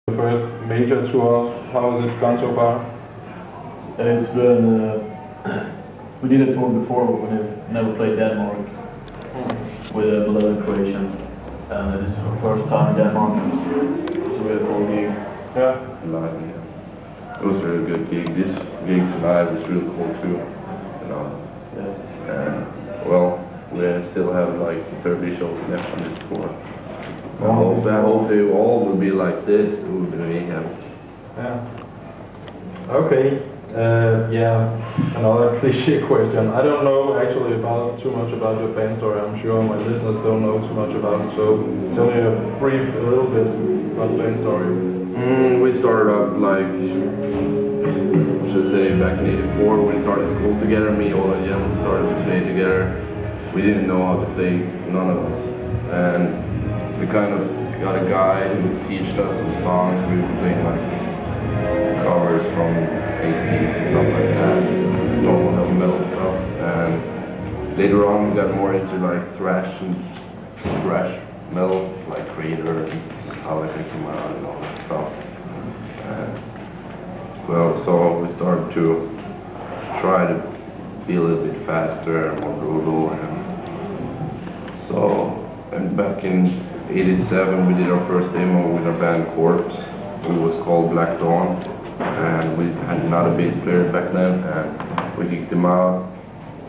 The first major tour, how has it gone so far? It's been, we did a tour before, but we never played Denmark with a beloved Croatian. And this is our first time in Denmark. It's a really cool gig. Yeah. Live, yeah. It was a really good gig. This gig tonight was really cool too. You know. Yeah. And well, we still have like 30 shows left on this tour. I hope they all will be like this. It would be mayhem. Yeah. Okay. Yeah. Another cliche question. I don't know actually too much about your band story. I'm sure my listeners don't know too much about it. So tell me a little bit about the band story. We started up like, should I say, back in '84. We started school together. Me, Ola, and Jens started to play together. We didn't know how to play, none of us, and we kind of got a guy who taught us some songs. We were playing like covers from ACDs and stuff like that, normal heavy metal stuff. And later on, we got more into like thrash metal, like Crater and Metallica came out and all that stuff. Well, so we started to try to be a little bit faster and more brutal. And back in '87 we did our first demo with our band Corpse. It was called Black Dawn, and we had another bass player back then, and we kicked him out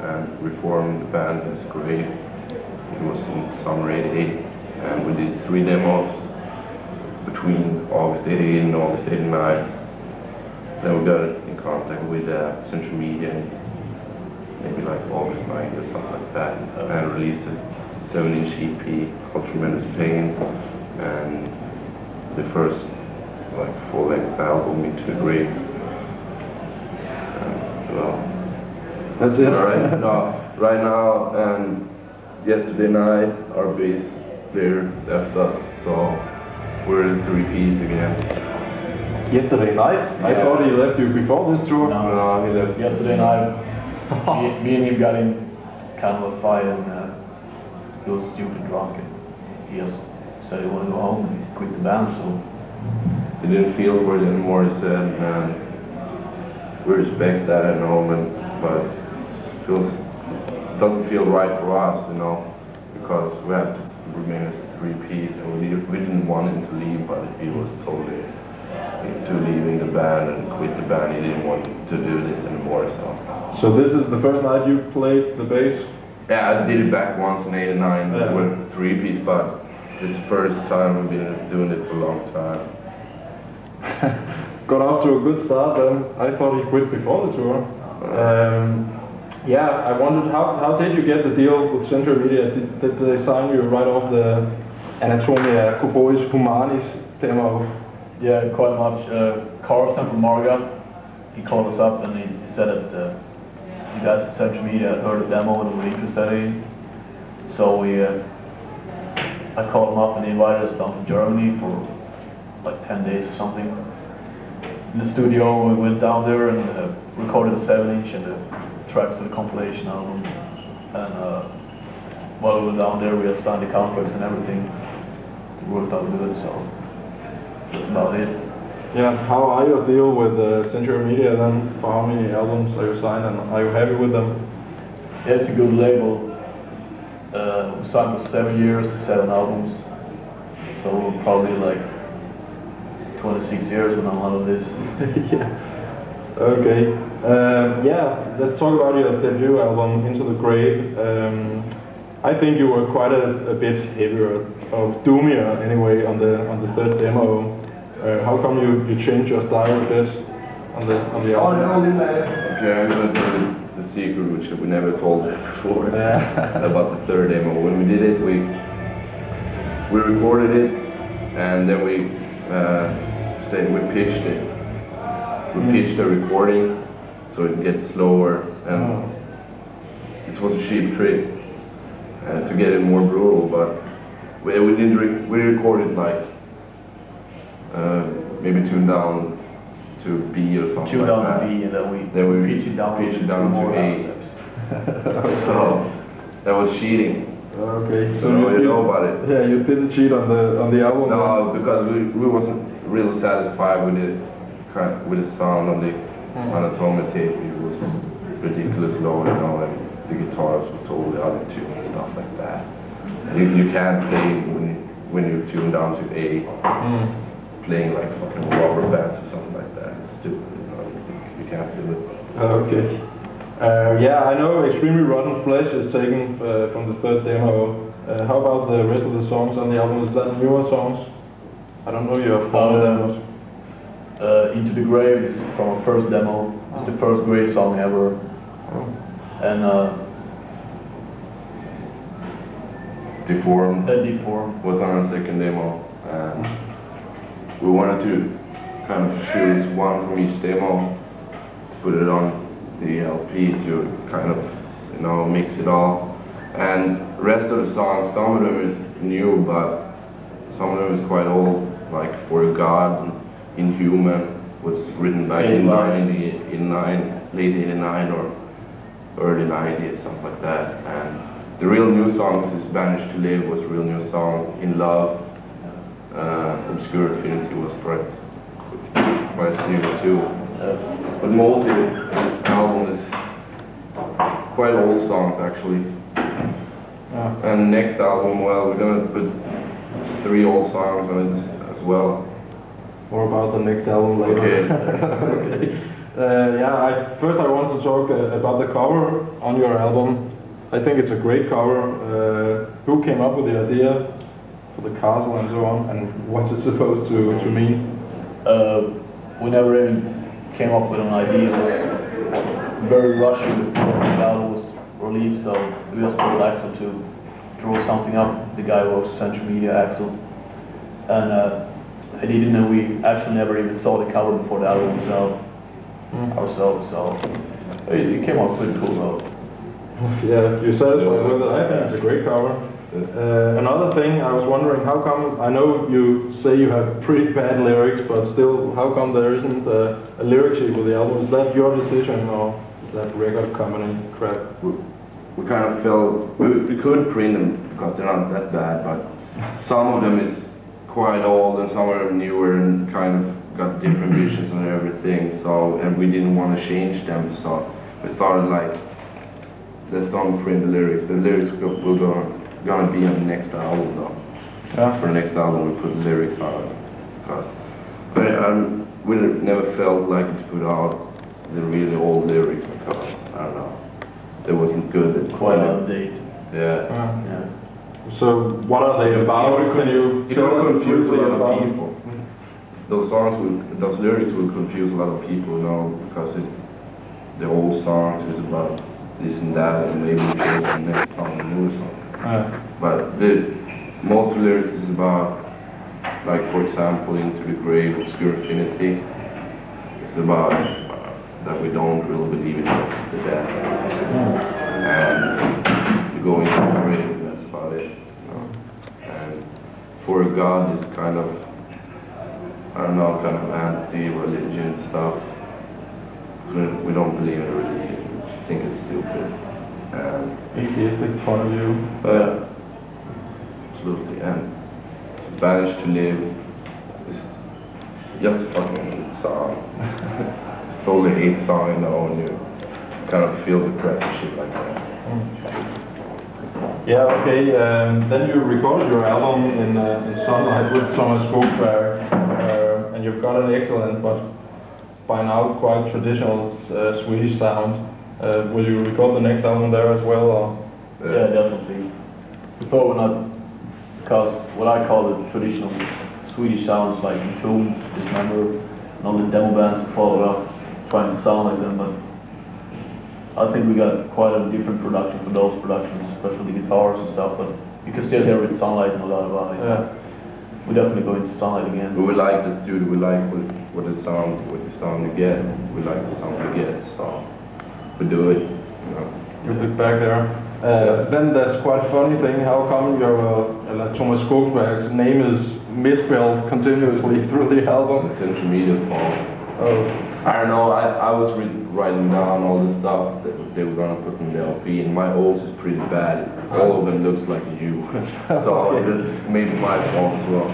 and reformed the band as Grey. It was in summer '88, and we did 3 demos between August '88 and August '89. Then we got in contact with Central Media maybe like August 9th or something like that, and released a 7-inch EP called Tremendous Pain, and the first like full-length album, Into the Grave. Well, that's it. Right now, and yesterday night, our bass player left us, so we're in 3-piece again. Yesterday night? Yeah. I thought he left you before this tour. No, he left yesterday night. me and him got in kind of a fight, and he was stupid drunk, and he just said he wanted to go home and quit the band. So he didn't feel for it anymore, he said, and we respect that at home, but it doesn't feel right for us, you know, because we have to remain as 3-piece, and we didn't want him to leave, but he was totally into leaving the band and quit the band. He didn't want to do this anymore. So this is the first night you played the bass? Yeah, I did it back once in '89 with 3-piece, but this is the first time we've been doing it for a long time. Got off to a good start then. I thought he quit before the tour. Yeah, I wondered how did you get the deal with Central Media? Did they sign you right off the Anatomia Corporis Humanis demo? Yeah, quite much. Carlson from Marga, he called us up and he said that you guys at Central Media had heard the demo and were interested in it. So I called him up and he invited us down to Germany for like 10 days or something. In the studio, we went down there and recorded a 7-inch and the tracks for the compilation album. And while we were down there, we had signed the contracts and everything. It worked out good, so that's about it. Yeah, how are your deal with Century Media then? For how many albums are you signed, and are you happy with them? Yeah, it's a good label. We signed for 7 years, 7 albums. So we're probably like 26 years when I'm out of this. Yeah. Okay. Yeah, let's talk about your debut album, Into the Grave. I think you were quite a bit heavier, or doomier anyway, on the 3rd demo. How come you changed your style a bit on the album? Okay, I'm going to tell you the secret which we never told before about the 3rd demo. When we did it, we recorded it, and then we pitched it. We pitched the recording so it gets slower, and this was a cheap trick to get it more brutal. But we recorded like maybe tuned down to B or something. Tuned down to B, and then we pitched it down to A. So that was cheating. Okay, so you know about it. Yeah, you didn't cheat on the album. No, because we really satisfied with the sound on the Anatomy tape. It was ridiculous low, you know, and the guitars was totally out of tune and stuff like that. You can't play when you tune down to A. It's playing like fucking rubber bands or something like that. It's stupid, you know. You can't do it. Okay. Yeah, I know Extremely Rotten Flesh is taken from the third demo. How about the rest of the songs on the album? Is that newer songs? I don't know your former demos. Into the Grave is from our first demo. It's the first Grave song ever. And Deformed Deformed was on our second demo, and we wanted to kind of choose one from each demo to put it on the LP to kind of, you know, mix it all. And the rest of the songs, some of them is new, but some of them is quite old, like For God, Inhuman was written back in late 89 or early 90s, something like that. And the real new songs is Banished to Live was a real new song, In Love, Obscure Infinity was quite new too. But mostly the album is quite old songs actually. And next album, well, we're gonna put 3 old songs on it as well. More about the next album later. Okay. Okay. Yeah, first I want to talk about the cover on your album. I think it's a great cover. Who came up with the idea for the castle and so on, and what's it supposed to mean? We never even came up with an idea. It was very rushed before the album was released, so we just told Axel to draw something up. The guy was Central Media, Axel. And I didn't know, we actually never even saw the cover before the album was out ourselves, so it came out pretty cool though. Yeah, you're satisfied with it. I think it's a great cover. Another thing, I was wondering, how come, I know you say you have pretty bad lyrics, but still, how come there isn't a lyric sheet with the album? Is that your decision, or is that record company crap? We kind of felt, we could print them because they're not that bad, but some of them is quite old and some are newer and kind of got different visions and everything, so, and we didn't want to change them, so we thought like, let's don't print the lyrics. The lyrics will gonna be on the next album though. Yeah. For the next album we put the lyrics on it. Because we never felt like to put out the really old lyrics because, I don't know, it wasn't good. Quite out of date. Yeah. So what are they about? It will confuse a lot of people. Those lyrics will confuse a lot of people, you know, because the old songs is about this and that, and maybe we change the next song, the new song. But most of the lyrics is about, like for example, Into the Grave, Obscure Infinity. It's about that we don't really believe in death after death. And to go into the grave, that's about it. You know? And For God is kind of, I don't know, kind of anti-religion stuff. We don't believe in religion. We think it's stupid. Atheistic point of view. Absolutely. And Banished to Live is just a fucking hate song. It's totally a hate song, you know, and you kind of feel depressed and shit like that. Yeah, okay. Then you recorded your album in Sunlight with Thomas Skogberg, and you've got an excellent, but by now quite traditional Swedish sound. Will you record the next album there as well? Or? Yeah, definitely. Before we're not, because what I call the traditional Swedish sounds like Entombed, Dismember, and all the demo bands that followed up, trying to sound like them, but I think we got quite a different production for those productions, especially the guitars and stuff, but you can still hear it Sunlight and a lot about it. Yeah. We're definitely going to Sunlight again. But we like the studio, we like what the sound you get. We like the sound we get, so we do it. You know. You look back there. Then there's quite a funny thing. How come your Thomas Skogberg's name is misspelled continuously through the album? The Central Media's fault. Oh. I don't know, I was writing down all the stuff that they were gonna put in the LP, and my O's is pretty bad. All of them looks like you. So Okay. that's maybe my fault as well.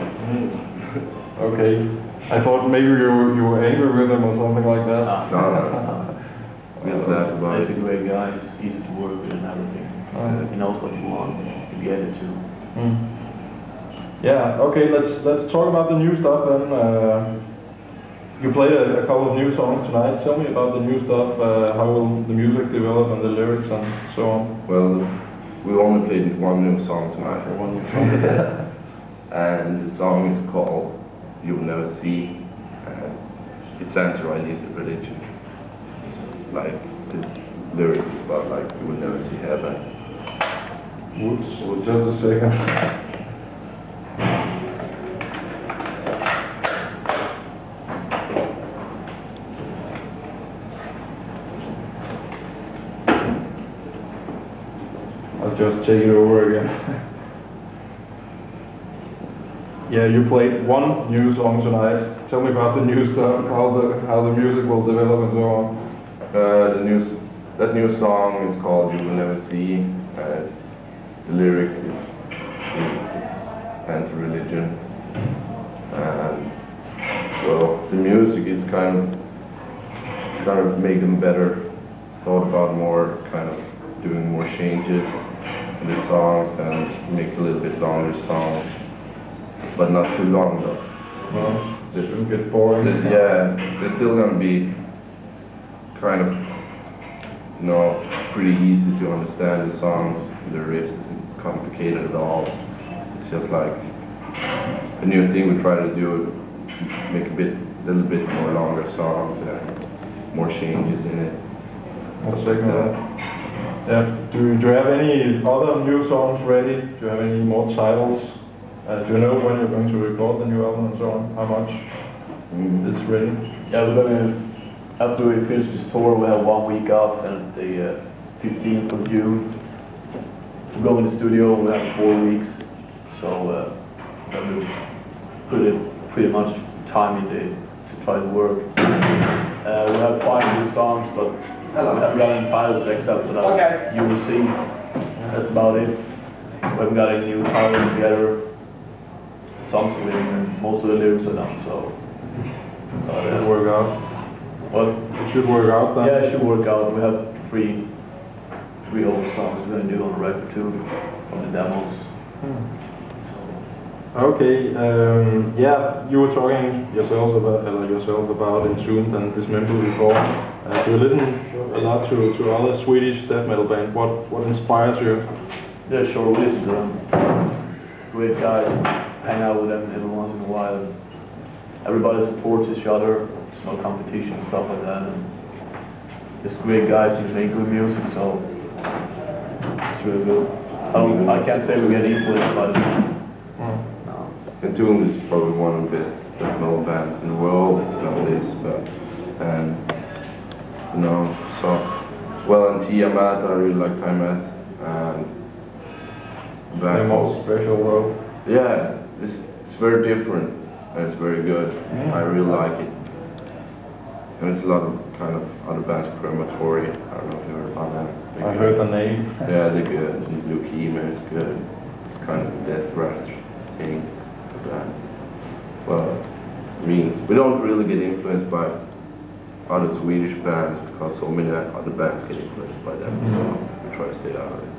Okay. I thought maybe you were angry with him or something like that. No. We just laugh about He's a it. great guy. He's easy to work with and everything. He knows what you want. You get it too. Yeah. Okay. Let's talk about the new stuff then. You played a couple of new songs tonight. Tell me about the new stuff. How will the music develop and the lyrics and so on? Well, we only played one new song tonight. One new song. And the song is called "You'll Never See." It's anti-religion. It's like this lyrics is about like you will never see heaven. Whoops. Well, just a second. I'll just take it over again. Yeah, you played one new song tonight. Tell me about the new stuff, how the music will develop and so on. That new song is called "You Will Never See." The lyric is anti-religion, and well, the music is kind of make them better, thought about more, kind of doing more changes in the songs and make a little bit longer songs, but not too long though. No, they shouldn't get boring. Yeah, they're still gonna be kind of, you know, pretty easy to understand the songs. The riffs isn't complicated at all. It's just like a new thing we try to do, make little bit more longer songs and more changes in it. I'll check that. Yeah. Do you have any other new songs ready? Do you have any more titles? Do you know when you're going to record the new album and so on? How much is ready? Yeah, we're gonna, after we finish this tour, we have 1 week off, and the 15th of June, we go in the studio. We have 4 weeks, so we'll pretty much time in to try to work. We have 5 new songs, but we haven't got any titles except for that. Okay. You Will See. That's about it. We haven't got any new titles together. Songs are written, and most of the lyrics are done, so. It should work out. What? It should work out then? Yeah, it should work out. We have three old songs we're going to do on the record too, from the demos. Okay, yeah, you were talking yourself about Entombed and Dismember before. Do you listen a lot to other Swedish death metal bands? What inspires you? Yeah, sure, we listen to them. Great guys, hang out with them every once in a while. Everybody supports each other, there's no competition and stuff like that. And just great guys who make good music, so it's really good. I can't say we get influenced by them. Entombed is probably one of the best death metal bands in the world nowadays, and you know, so well, and Tiamat, I really like Tiamat, and They're most special though. yeah, it's very different and it's very good. I really like it. And there's a lot of kind of other bands, Crematory. I don't know if you heard about them. I heard the name. Yeah, they're good. Leukemia is good. It's kind of a death thrash thing. Well, I mean, we don't really get influenced by other Swedish bands because so many other bands get influenced by them, so we try to stay out of it.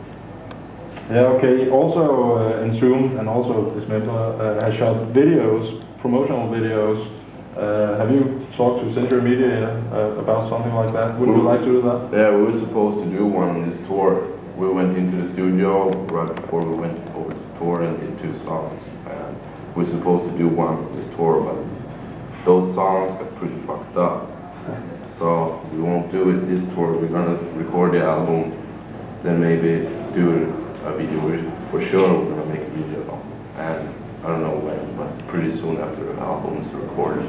Yeah, okay. Also, Entombed and also Dismember has shot videos, promotional videos. Have you talked to Century Media about something like that? Would you like to do that? Yeah, we were supposed to do one on this tour. We went into the studio right before we went over to tour and did 2 songs. And we were supposed to do one on this tour, but those songs got pretty fucked up. So we won't do it this tour. We're gonna record the album, then maybe do a video. For sure, we're gonna make a video, and I don't know when, but pretty soon after the album is recorded.